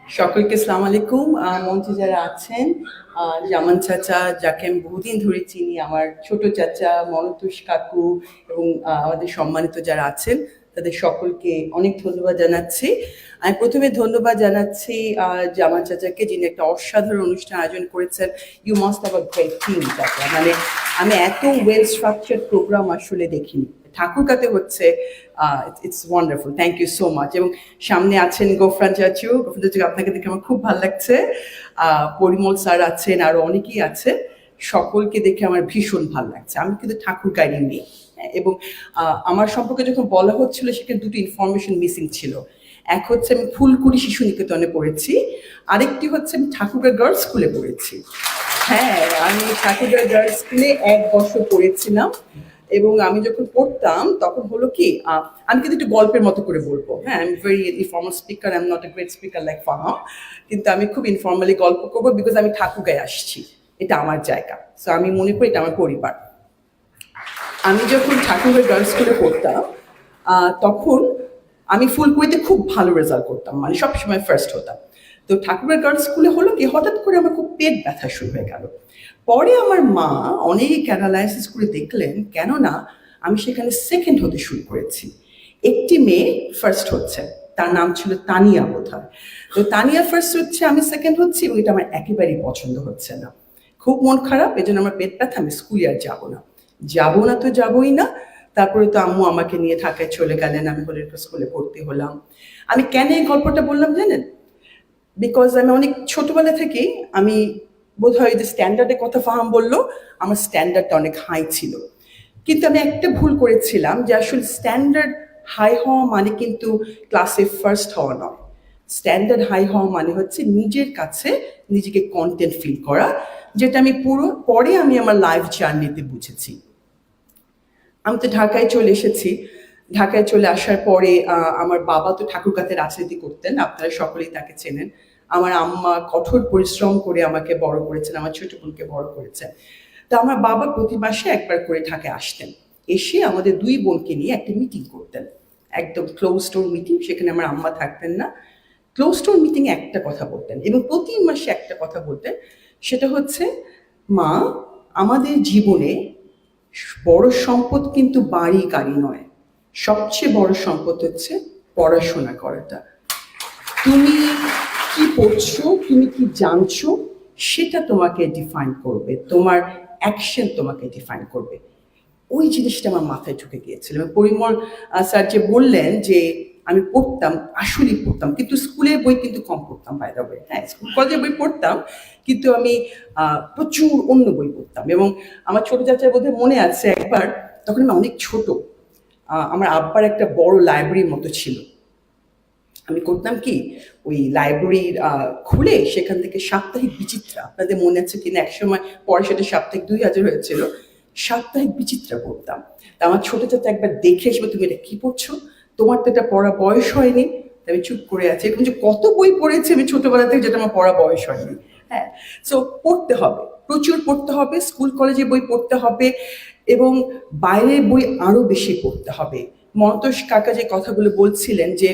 সকলকে আসসালামু আলাইকুম। মঞ্চে যারা আছেন, জামান চাচা যাকে আমি বহুদিন ধরে চিনি, আমার ছোট চাচা মনতোষ কাকু এবং আমাদের সম্মানিত যারা আছেন তাদের সকলকে অনেক ধন্যবাদ জানাচ্ছি। আমি প্রথমে ধন্যবাদ জানাচ্ছি জামান চাচাকে, যিনি একটা অসাধারণ অনুষ্ঠান আয়োজন করেছেন। You must have a great team চাচা। মানে আমি এত ওয়েল স্ট্রাকচার্ড প্রোগ্রাম আসলে দেখিনি। ঠাকুরগাতে হচ্ছে, it's wonderful, thank you so much. এবং সামনে আছেন গোফরান চাচু। গোফরান চাচু, আপনাকে দেখে আমার খুব ভালো লাগছে। পরিমল স্যার আছেন, আরো অনেকেই আছে। সকলকে দেখে আমার ভীষণ ভালো লাগছে। আমি কিন্তু ঠাকুরগাঁয়েরই মেয়ে, এবং আমার সম্পর্কে যখন বলা হচ্ছিল সেখানে দুটো ইনফরমেশন মিসিং ছিল। এক হচ্ছে আমি ফুলকুড়ি শিশু নিকেতনে পড়েছি, আরেকটি হচ্ছে আমি ঠাকুরগাঁও গার্লস স্কুলে পড়েছি। হ্যাঁ, আমি ঠাকুরগাঁও গার্লস স্কুলে 1 বছর পড়েছিলাম। এবং আমি যখন পড়তাম তখন হলো কি, আমি কিন্তু একটু গল্পের মতো করে বলবো। হ্যাঁ, I am very informal speaker, I am not a great speaker like Faham, কিন্তু আমি খুব ইনফর্মালি গল্প করবো, বিকজ আমি ঠাকুরগাঁয়ে আসছি, এটা আমার জায়গা। সো আমি মনে করি এটা আমার পরিবার। আমি যখন ঠাকুরগাঁও গার্লস স্কুলে পড়তাম, তখন আমি ফুলকুড়িতে খুব ভালো রেজাল্ট করতাম, মানে সবসময় ফার্স্ট হতাম। তো ঠাকুরগাঁও গার্লস স্কুলে হলো কি, হঠাৎ করে আমার খুব পেট ব্যথা শুরু হয়ে গেল। পরে আমার মা অনেক অ্যানালাইসিস করে দেখলেন, কেননা আমি সেখানে সেকেন্ড হতে শুরু করেছি। একটি মেয়ে ফার্স্ট হচ্ছে, তার নাম ছিল তানিয়া বোধহয়। তো তানিয়া ফার্স্ট হচ্ছে, আমি সেকেন্ড হচ্ছি, এবং এটা আমার একেবারেই পছন্দ হচ্ছে না। খুব মন খারাপ, এই জন্য আমার পেট ব্যথা, আমি স্কুলে আর যাবো না। যাবো না তো যাবোই না। তারপরে তো আম্মু আমাকে নিয়ে ঢাকায় চলে গেলেন, আমি হলের স্কুলে ভর্তি হলাম। আমি কেন এই গল্পটা বললাম জানেন? বিকজ আমি অনেক ছোটবেলা থেকেই, আমি বোধহয় যে স্ট্যান্ডার্ডের কথা ফাহাম বললো, আমার স্ট্যান্ডার্ডটা অনেক হাই ছিল। কিন্তু আমি একটা ভুল করেছিলাম, যে আসলে স্ট্যান্ডার্ড হাই হওয়া মানে কিন্তু ক্লাসে ফার্স্ট হওয়া নয়। স্ট্যান্ডার্ড হাই হওয়া মানে হচ্ছে নিজের কাছে নিজেকে কন্টেন্ট ফিল করা, যেটা আমি পুরো পরে আমি আমার লাইফ জার্নিতে বুঝেছি। আমি তো ঢাকায় চলে এসেছি। ঢাকায় চলে আসার পরে আমার বাবা তো ঠাকুরগাঁতে রাজনীতি করতেন, আপনারা সকলেই তাকে চেনেন। আমার আম্মা কঠোর পরিশ্রম করে আমাকে বড় করেছেন, আমার ছোট বোনকে বড় করেছেন। তো আমার বাবা প্রতি মাসে একবার করে ঢাকায় আসতেন, এসে আমাদের 2 বোনকে নিয়ে একটা মিটিং করতেন, একদম ক্লোজ ডোর মিটিং। সেখানে আমার আম্মা থাকতেন না। ক্লোজ ডোর মিটিংয়ে একটা কথা বলতেন, এবং প্রতি মাসে একটা কথা বলতেন। সেটা হচ্ছে, মা, আমাদের জীবনে বড় সম্পদ কিন্তু বাড়ি গাড়ি নয়, সবচেয়ে বড় সম্পদ হচ্ছে পড়াশোনা করাটা। তুমি কি পড়ছো, তুমি কি জানছো, সেটা তোমাকে ডিফাইন করবে, তোমার অ্যাকশন তোমাকে ডিফাইন করবে। ওই জিনিসটা আমার মাথায় ঢুকে গিয়েছিল। পরিমল স্যার যে বললেন যে আমি পড়তাম, আসলেই পড়তাম, কিন্তু স্কুলের বই কিন্তু কম পড়তাম, বাই দ্য ওয়ে। হ্যাঁ, স্কুল কলেজের বই পড়তাম, কিন্তু আমি প্রচুর অন্য বই পড়তাম। এবং আমার ছোট চাচার বোধহয় মনে আছে একবার, তখন আমি অনেক ছোট, আমার আব্বার একটা বড় লাইব্রেরির মতো ছিল। আমি করতাম কি, ওই লাইব্রেরির খুলে সেখান থেকে সাপ্তাহিক বিচিত্রা, আপনাদের মনে আছে কিনা, একসময় পরে সেটা সাপ্তাহিক 2000 হয়েছিল, সাপ্তাহিক বিচিত্রা পড়তাম। তা আমার ছোট চাচা একবার দেখে এসে, তুমি এটা কি পড়ছো, তোমার তো এটা পড়া বয়স হয়নি। আমি চুপ করে আছি, এরকম যে কত বই পড়েছি আমি ছোটবেলা থেকে, যেটা আমার পড়া বয়স হয়নি। হ্যাঁ, সো পড়তে হবে, প্রচুর পড়তে হবে, স্কুল কলেজে বই পড়তে হবে, এবং বাইরের বই আরো বেশি পড়তে হবে। মন্তোষ কাকা যে কথাগুলো বলছিলেন, যে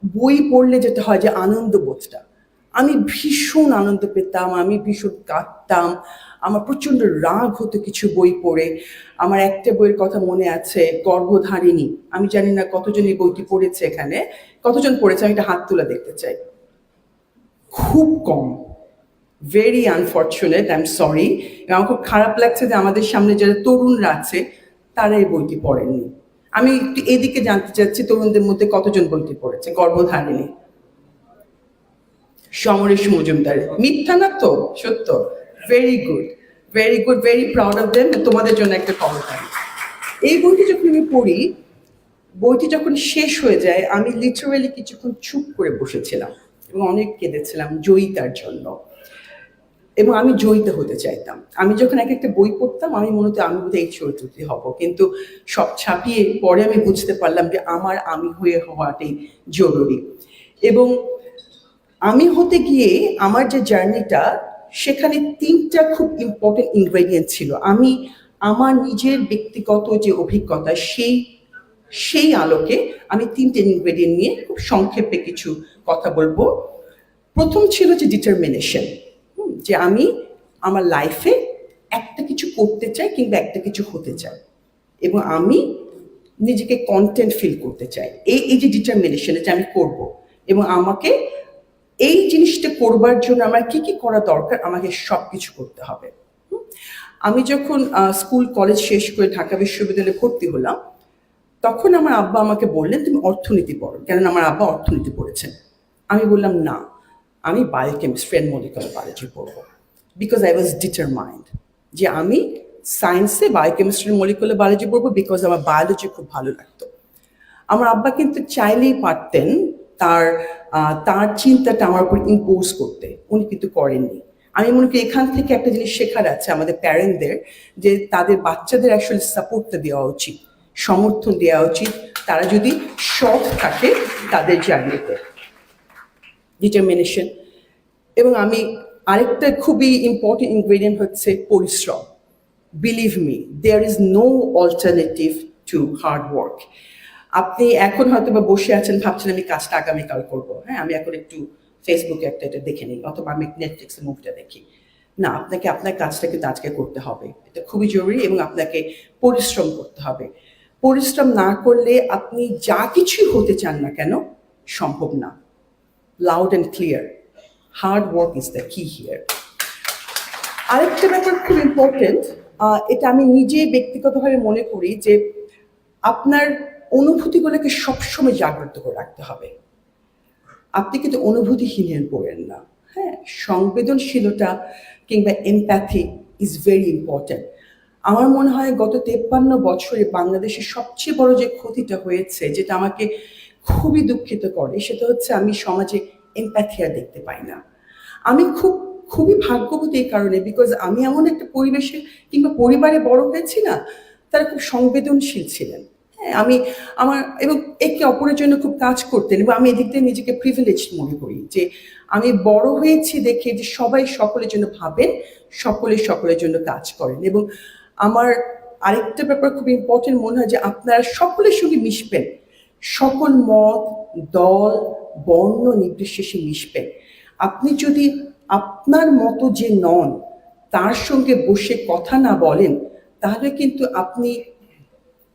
বই পড়লে যেটা হয় যে আনন্দ বোধটা, আমি ভীষণ আনন্দ পেতাম, আমি ভীষণ কাঁদতাম, আমার প্রচন্ড রাগ হতো কিছু বই পড়ে। আমার একটা বইয়ের কথা মনে আছে, গর্ভধারিণী। আমি জানি না কতজন এই বইটি পড়েছে, এখানে কতজন পড়েছে, আমি একটা হাত তুলে দেখতে চাই। খুব কম, very unfortunate, I am sorry. আমার খুব খারাপ লাগছে যে আমাদের সামনে যারা তরুণরা আছে তারা এই বইটি পড়েননি। আমি একটু এদিকে জানতে চাচ্ছি, তরুণদের মধ্যে কতজন বইটি পড়েছে গর্ভধারিণী? সমরেশ মজুমদার, মিথ্যা না তো, সত্য। Very good, very good, very proud of them. তোমাদের জন্য একটা কমপ্লিমেন্ট। এই বইটি যখন আমি পড়ি, বইটি যখন শেষ হয়ে যায়, আমি লিটারালি কিছুক্ষণ চুপ করে বসেছিলাম এবং অনেক কেঁদেছিলাম জয়িতার জন্য। এবং আমি জয়িতা হতে চাইতাম। আমি যখন এক একটা বই পড়তাম, আমি মনে হতো আমি বোধহয় এই চরিত্রটি হব, কিন্তু সব ছাপিয়ে পরে আমি বুঝতে পারলাম যে আমার আমি হয়ে হওয়াটাই জরুরি। এবং আমি হতে গিয়ে আমার যে জার্নিটা, সেখানে 3টা খুব ইম্পর্টেন্ট ইনগ্রেডিয়েন্ট ছিল। আমি আমার নিজের ব্যক্তিগত যে অভিজ্ঞতা, সেই সেই আলোকে আমি 3টে ইনগ্রেডিয়েন্ট নিয়ে খুব সংক্ষেপে কিছু কথা বলবো। প্রথম ছিল যে ডিটারমিনেশন, যে আমি আমার লাইফে একটা কিছু করতে চাই কিংবা একটা কিছু হতে চাই, এবং আমি নিজেকে কন্টেন্ট ফিল করতে চাই। এই যে ডিটারমিনেশন, যে আমি করব, এবং আমাকে এই জিনিসটা করবার জন্য আমার কি কি করা দরকার, আমাকে সব কিছু করতে হবে। আমি যখন স্কুল কলেজ শেষ করে ঢাকা বিশ্ববিদ্যালয়ে ভর্তি হলাম, তখন আমার আব্বা আমাকে বললেন তুমি অর্থনীতি পড়ো, কেননা আমার আব্বা অর্থনীতি পড়েছেন। আমি বললাম না, আমি বায়োকেমিস্ট্রি অ্যান্ড মলিকুলার বায়োলজি পড়বো, বিকজ আই ওয়াজ ডিটারমাইন্ড যে আমি সায়েন্সে বায়োকেমিস্ট্রি মলিকুলার বায়োলজি পড়বো, বিকজ আমার বায়োলজি খুব ভালো লাগতো। আমার আব্বা কিন্তু চাইলেই পারতেন তার চিন্তাটা আমার উপর ইম্পোজ করতে, উনি কিন্তু করেননি। আমি মনে করি এখান থেকে একটা জিনিস শেখার আছে আমাদের প্যারেন্টদের, যে তাদের বাচ্চাদের আসলে সাপোর্টটা দেওয়া উচিত, সমর্থন দেওয়া উচিত, তারা যদি সৎ থাকে তাদের জার্নিতে। ডিটারমিনেশন। এবং আমি আরেকটা খুবই ইম্পর্টেন্ট ইনগ্রেডিয়েন্ট হচ্ছে পরিশ্রম। Believe me, there is no alternative to hard work. আপনি এখন হয়তো বা বসে আছেন, ভাবছেন আমি কাজটা আগামীকাল করবো, হ্যাঁ আমি এখন একটু ফেসবুকে এটা দেখে নিই, অথবা আমি নেটফ্লিক্সে মুভিটা দেখি। না, আপনাকে আপনার কাজটা কিন্তু আজকে করতে হবে, এটা খুবই জরুরি, এবং আপনাকে পরিশ্রম করতে হবে। পরিশ্রম না করলে আপনি যা কিছুই হতে চান না কেন, সম্ভব না। Loud and clear, hard work is the কি হিয়ার। আরেকটা ব্যাপার খুব ইম্পর্টেন্ট, এটা আমি নিজে ব্যক্তিগতভাবে মনে করি, যে আপনার অনুভূতিগুলোকে সবসময় জাগ্রত করে রাখতে হবে। আপনি কিন্তু অনুভূতিহীন হয়ে পড়েন না। হ্যাঁ, সংবেদনশীলতা কিংবা এমপ্যাথি ইজ ভেরি ইম্পর্টেন্ট। আমার মনে হয় গত 53 বছরে বাংলাদেশের সবচেয়ে বড় যে ক্ষতিটা হয়েছে, যেটা আমাকে খুবই দুঃখিত করে, সেটা হচ্ছে আমি সমাজে এমপ্যাথি আর দেখতে পাই না। আমি খুবই ভাগ্যবতী এই কারণে, বিকজ আমি এমন একটা পরিবেশে কিংবা পরিবারে বড় হয়েছি না, তারা খুব সংবেদনশীল ছিলেন। হ্যাঁ, এবং একে অপরের জন্য খুব কাজ করতেন, এবং আমি এদিক দিয়ে নিজেকে প্রিভিলেজ মনে করি, যে আমি বড় হয়েছি দেখে যে সবাই সকলের জন্য ভাবেন, সকলের জন্য কাজ করেন। এবং আমার আরেকটা ব্যাপার খুব ইম্পর্টেন্ট মনে হয়, যে আপনারা সকলের সঙ্গে মিশবেন, সকল মত, দল, বর্ণ নির্বিশেষে মিশবেন। আপনি যদি আপনার মতো যে নন তার সঙ্গে বসে কথা না বলেন, তাহলে কিন্তু আপনি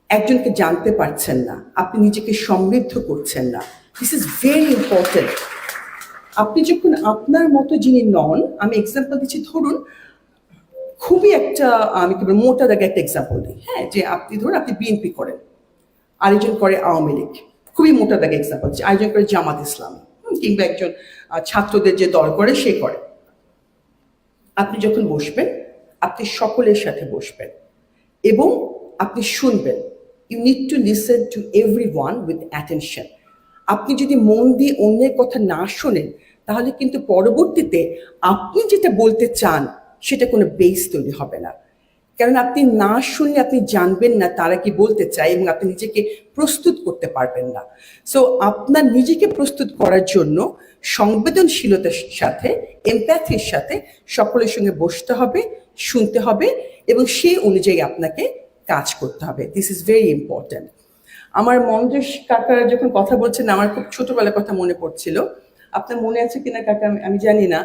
একজনকে জানতে পারছেন না, আপনি নিজেকে সমৃদ্ধ করছেন না। This is very important. আপনি যখন আপনার মতো যিনি নন, আমি এক্সাম্পল দিচ্ছি, ধরুন খুবই একটা, আমি কি বলবো, মোটা দাগে একটা এক্সাম্পল দিই। হ্যাঁ, যে আপনি ধরুন আপনি বিএনপি করেন, আরেকজন করে আওয়ামী লীগ, খুবই মোটা দাগে এক্সাম্পল দিচ্ছি, আরেকজন করে জামাত ইসলাম, কিংবা একজন ছাত্রদের যে দল করে সে করে। আপনি যখন বসবেন, আপনি সকলের সাথে বসবেন এবং আপনি শুনবেন। You need to listen to everyone with attention. আপনি যদি মন দিয়ে অন্যের কথা না শোনেন, তাহলে কিন্তু পরবর্তীতে আপনি যেটা বলতে চান সেটা কোনো বেস তৈরি হবে না। কারণ আপনি না শুনলে আপনি জানবেন না তারা কি বলতে চায়, এবং আপনি নিজেকে প্রস্তুত করতে পারবেন না। সো আপনার নিজেকে প্রস্তুত করার জন্য সংবেদনশীলতার সাথে, এমপ্যাথির সাথে সকলের সঙ্গে বসতে হবে, শুনতে হবে, এবং সেই অনুযায়ী আপনাকে কাজ করতে হবে। This is very important. আমার মঞ্জুস কাকারা যখন কথা বলছেন, আমার খুব ছোটবেলার কথা মনে পড়ছিল। আপনার মনে আছে কিনা কাকা আমি জানি না।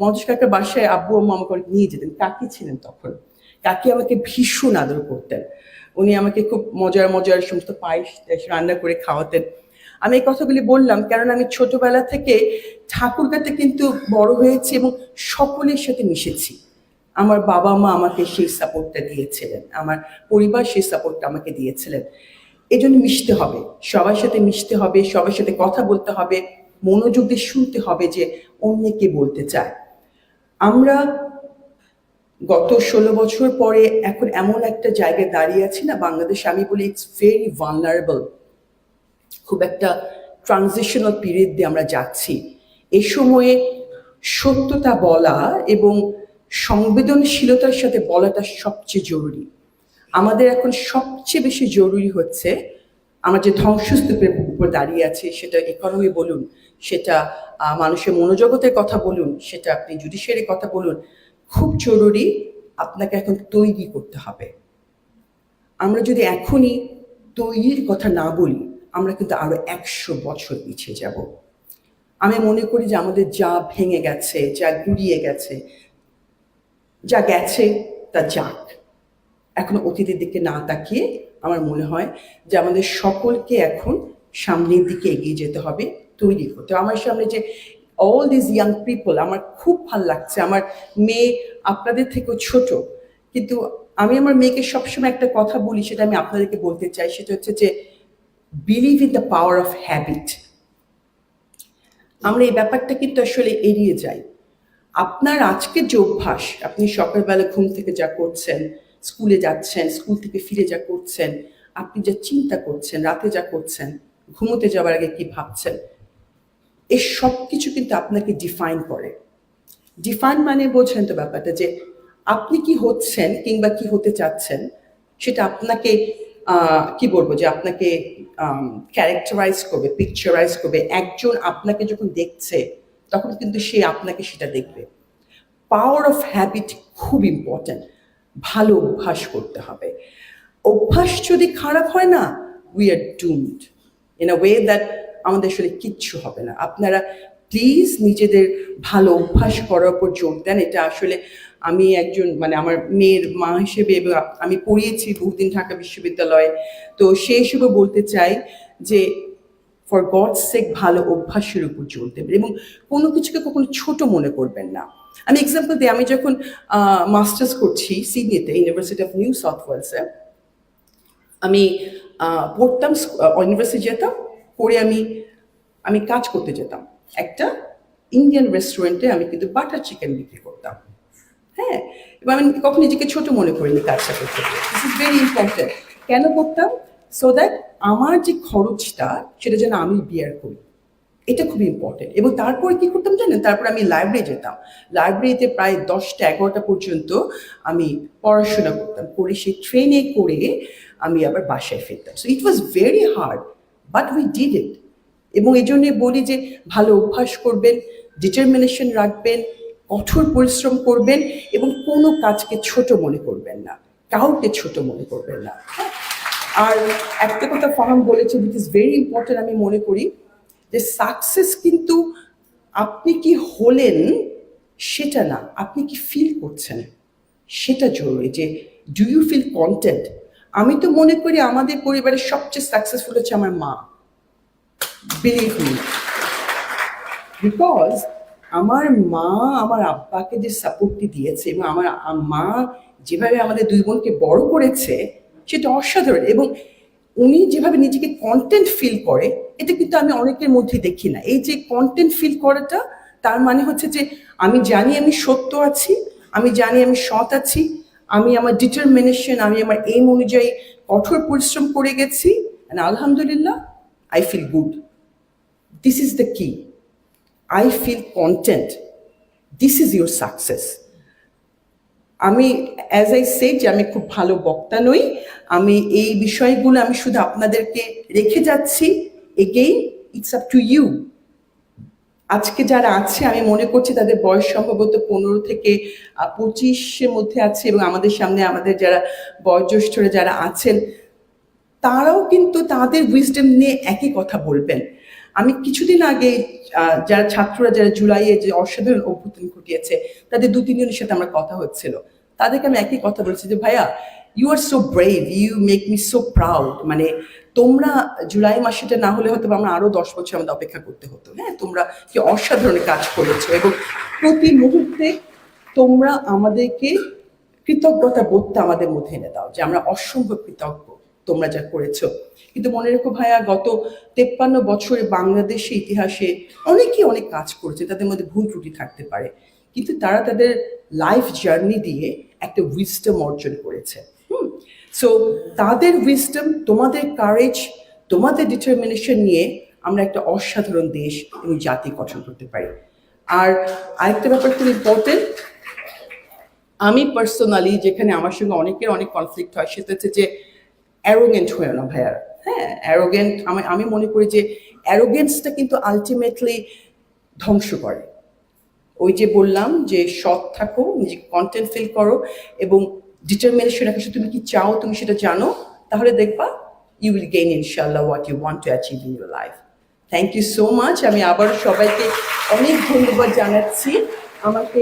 মঞ্জুস কাকার বাসায় আব্বু আম্মু আমাকে নিয়ে যেতেন, কাকি ছিলেন তখন। কাকি আমাকে ভীষণ আদর করতেন, উনি আমাকে খুব মজার সমস্ত পায়েস রান্না করে খাওয়াতেন। আমি এই কথাগুলি বললাম কারণ আমি ছোটবেলা থেকে ঠাকুরগাতে কিন্তু বড় হয়েছি এবং সকলের সাথে মিশেছি। আমার বাবা মা আমাকে সেই সাপোর্টটা দিয়েছিলেন, আমার পরিবার সেই সাপোর্টটা আমাকে দিয়েছিলেন। এই জন্য মিশতে হবে, সবার সাথে মিশতে হবে, সবার সাথে কথা বলতে হবে, মনোযোগ দিয়ে শুনতে হবে যে অন্য কে বলতে চায়। আমরা গত 16 বছর পরে এখন এমন একটা জায়গায় দাঁড়িয়ে আছি না বাংলাদেশে, আমি বলি ইটস ভেরি ভালনারেবল। খুব একটা ট্রানজিশনাল পিরিয়ড দিয়ে আমরা যাচ্ছি। এই সময়ে সত্যতা বলা এবং সংবেদনশীলতার সাথে বলাটা সবচেয়ে জরুরি। আমাদের এখন সবচেয়ে বেশি জরুরি হচ্ছে, আমরা যে ধ্বংসস্তূপের উপর দাঁড়িয়ে আছি, সেটা ইকোনমি বলুন, সেটা মানুষের মনোজগতের কথা বলুন, সেটা আপনি জুডিশিয়ারির কথা বলুন, খুব জরুরি আপনাকে এখন তৈরি করতে হবে। আমরা যদি এখনই তৈরির কথা না বলি, আমরা কিন্তু আরো 100 বছর পিছিয়ে যাব। আমি মনে করি যে আমাদের যা ভেঙে গেছে, যা গুড়িয়ে গেছে, যা গেছে তা যাক। এখন অতীতের দিকে না তাকিয়ে আমার মনে হয় যে আমাদের সকলকে এখন সামনের দিকে এগিয়ে যেতে হবে, তৈরি হতে। আমার সামনে যে অল দিস ইয়াং পিপল, আমার খুব ভাল লাগছে। আমার মেয়ে আপনাদের থেকেও ছোট, কিন্তু আমি আমার মেয়েকে সবসময় একটা কথা বলি, সেটা আমি আপনাদেরকে বলতে চাই। সেটা হচ্ছে যে believe in the power of habit. আমরা এই ব্যাপারটা কিন্তু আসলে এড়িয়ে যাই। আপনার আজকের যে অভ্যাস, আপনি সকালবেলা ঘুম থেকে যা করছেন, স্কুলে যাচ্ছেন, স্কুল থেকে ফিরে যা করছেন, আপনি যা চিন্তা করছেন, রাতে যা করছেন, ঘুমোতে যাওয়ার আগে কি ভাবছেন, এই সব কিছু কিন্তু আপনাকে ডিফাইন করে। ডিফাইন মানে বোঝেন তো ব্যাপারটা, যে আপনি কি হচ্ছেন কিংবা কি হতে চাচ্ছেন, সেটা আপনাকে কি বলবো, যে আপনাকে ক্যারেক্টারাইজ করবে, পিকচারাইজ করবে। একজন আপনাকে যখন দেখছে তখন কিন্তু সে আপনাকে সেটা দেখবে। পাওয়ার অফ হ্যাবিট খুব ইম্পর্ট্যান্ট। ভালো অভ্যাস করতে হবে। অভ্যাস যদি খারাপ হয় না, we are doomed in a way that আমাদের আসলে কিচ্ছু হবে না। আপনারা প্লিজ নিজেদের ভালো অভ্যাস করার উপর জোর দেন। এটা আসলে আমি একজন মানে আমার মেয়ের মা হিসেবে, এবং আমি পড়িয়েছি বহুদিন ঢাকা বিশ্ববিদ্যালয়ে, তো সেই হিসেবে বলতে চাই যে ফর গডস সেক ভালো অভ্যাসের উপর জোর দেবেন, এবং কোনো কিছুকে কখনো ছোট মনে করবেন না। আমি এক্সাম্পল দিই, আমি যখন মাস্টার্স করছি সিডনিতে, ইউনিভার্সিটি অফ নিউ সাউথ ওয়েলসে, আমি পড়তাম, ইউনিভার্সিটি যেতাম, পরে আমি কাজ করতে যেতাম একটা ইন্ডিয়ান রেস্টুরেন্টে। আমি কিন্তু বাটার চিকেন বিক্রি করতাম। হ্যাঁ, এবং আমি কখনো নিজেকে ছোট মনে করিনি কাজটা করতে। This is very important. কেন করতাম? সো দ্যাট আমার যে খরচটা সেটা যেন আমি বিয়ার করি, এটা খুব ইম্পর্টেন্ট। এবং তারপরে কি করতাম জানেন? তারপর আমি লাইব্রেরি যেতাম। লাইব্রেরিতে প্রায় 10টা 11টা পর্যন্ত আমি পড়াশোনা করতাম, করে সেই ট্রেনে করে আমি আবার বাসায় ফিরতাম। So it was very hard, but we did it. এবং এই জন্যে বলি যে ভালো অভ্যাস করবেন, ডিটারমিনেশন রাখবেন, কঠোর পরিশ্রম করবেন, এবং কোনো কাজকে ছোট মনে করবেন না, কাউকে ছোট মনে করবেন না। আর একটা কথা ফাহাম বলেছে, উইচ ইজ ভেরি ইম্পর্টেন্ট, আমি মনে করি যে সাকসেস কিন্তু আপনি কি হলেন সেটা না, আপনি কি ফিল করছেন সেটা জরুরি। যে ডু ইউ ফিল কন্টেন্ট? আমি তো মনে করি আমাদের পরিবারের সবচেয়ে সাকসেসফুল হচ্ছে আমার মা। বিলিভ মি, বিকজ আমার মা আমার আব্বাকে যে সাপোর্টটি দিয়েছে, এবং আমার মা যেভাবে আমাদের দুই বোনকে বড় করেছে, সেটা অসাধারণ। এবং উনি যেভাবে নিজেকে কন্টেন্ট ফিল করে, এটা কিন্তু আমি অনেকের মধ্যে দেখি না। এই যে কন্টেন্ট ফিল করাটা, তার মানে হচ্ছে যে আমি জানি আমি সত্য আছি, আমি জানি আমি সৎ আছি, আমি আমার ডিটারমিনেশন, আমি আমার এইম অনুযায়ী কঠোর পরিশ্রম করে গেছি, আলহামদুলিল্লাহ I feel good. This is the key. I feel content. This is your success. আমি অ্যাজ আই সেড যে আমি খুব ভালো বক্তা নই, আমি এই বিষয়গুলো আমি শুধু আপনাদেরকে রেখে যাচ্ছি। Again it's up to you. আজকে যারা আছে, আমি মনে করছি তাদের বয়স সম্ভবত 15 থেকে 25-এর মধ্যে আছে, এবং আমাদের সামনে আমাদের যারা বয়োজ্যেষ্ঠরা যারা আছেন, তারাও কিন্তু তাদের উইজডম নিয়ে একই কথা বলবেন। আমি কিছুদিন আগে যারা ছাত্ররা, যারা জুলাইয়ে যে অসাধারণ অভ্যুত্থান ঘটিয়েছে, তাদের 2-3 জনের সাথে আমার কথা হচ্ছিল। তাদেরকে আমি একই কথা বলছি যে ভাইয়া, you are so brave, you make me so proud. মানে তোমরা জুলাই মাসেটা না হলে হয়তো আমরা আরো 10 বছর আমাদের অপেক্ষা করতে হতো। হ্যাঁ, তোমরা কি অসাধারণ কাজ করেছো, এবং প্রতি মুহূর্তে তোমরা আমাদেরকে কৃতজ্ঞতা বোধটা আমাদের মধ্যে এনে দাও, যে আমরা অসম্ভব কৃতজ্ঞ তোমরা যা করেছো। কিন্তু মনে রেখো ভাইয়া, গত 53 বছরে বাংলাদেশের ইতিহাসে অনেকেই অনেক কাজ করেছে, তাদের মধ্যে ভুল ত্রুটি থাকতে পারে, কিন্তু তারা তাদের লাইফ জার্নি দিয়ে একটা উইজডম অর্জন করেছে। সো তাদের উইজডম, তোমাদের কারেজ, তোমাদের ডিটারমিনেশন নিয়ে আমরা একটা অসাধারণ দেশ এবং জাতি গঠন করতে পারি। আর আরেকটা ব্যাপার খুব ইম্পর্টেন্ট, আমি পার্সোনালি, যেখানে আমার সঙ্গে অনেকের অনেক কনফ্লিক্ট হয়, সেটা হচ্ছে যে অ্যারোগেন্ট হয়ে না ভাইয়ার। হ্যাঁ, অ্যারোগেন্ট, আমি মনে করি যে অ্যারোগেন্সটা কিন্তু আলটিমেটলি ধ্বংস করে। ওই যে বললাম যে সৎ থাকো, নিজে কন্টেন্ট ফিল করো, এবং ডিটারমিনেশন রাখো, তুমি কি চাও তুমি সেটা জানো, তাহলে দেখবা you will gain inshallah what you want to achieve in your life. Thank you so much. আমি আবার সবাইকে অনেক ধন্যবাদ জানাচ্ছি। আমাকে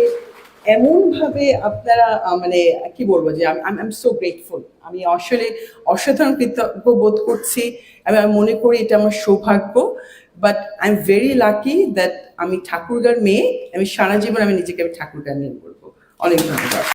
এমনভাবে আপনারা মানে কি বলবো যে আই এম সো গ্রেটফুল। আমি আসলে অসাধারণ কৃতজ্ঞ বোধ করছি। আমি মনে করি এটা আমার সৌভাগ্য। But I am very lucky that আমি ঠাকুরগাঁর মেয়ে। আমি সারা জীবন আমি নিজেকে ঠাকুরগাঁর মেয়ে বলবো। অনেক ধন্যবাদ।